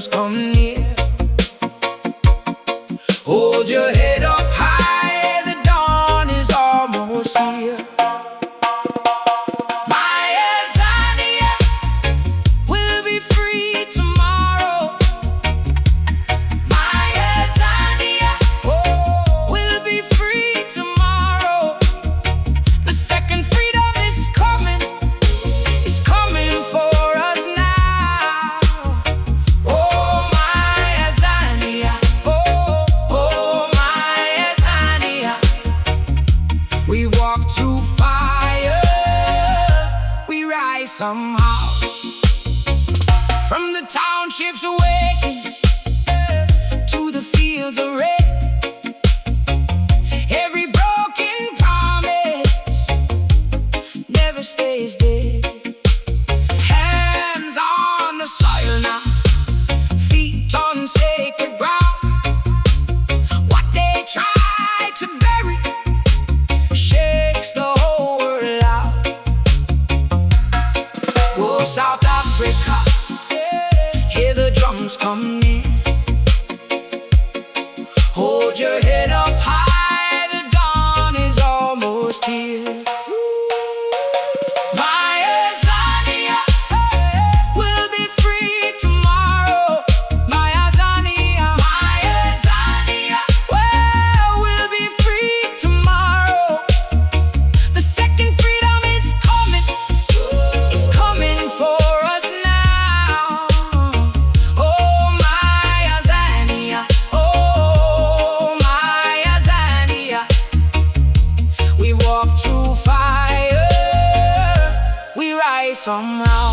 drums come near. Hold your head up high, the dawn is almost here. My AZANIA will be free tomorrow. My AZANIA, oh, will be free tomorrow. The second freedom is coming for us now. Oh, my AZANIA, oh, my AZANIA. We walk through fire, we rise somehow. From the townships awakened to the fields of red, every broken promise never stays dead. Hands on the soil now, feet on sacred ground. What they try to bury shakes the whole world out. Oh, South Africa, hear the drums come near. Hold your head up high, the dawn is almost here. My AZANIA will be free tomorrow. My AZANIA, well, will be free tomorrow. The second freedom is coming for us now. Oh, my AZANIA, oh, my AZANIA. We walk through fire, we rise somehow.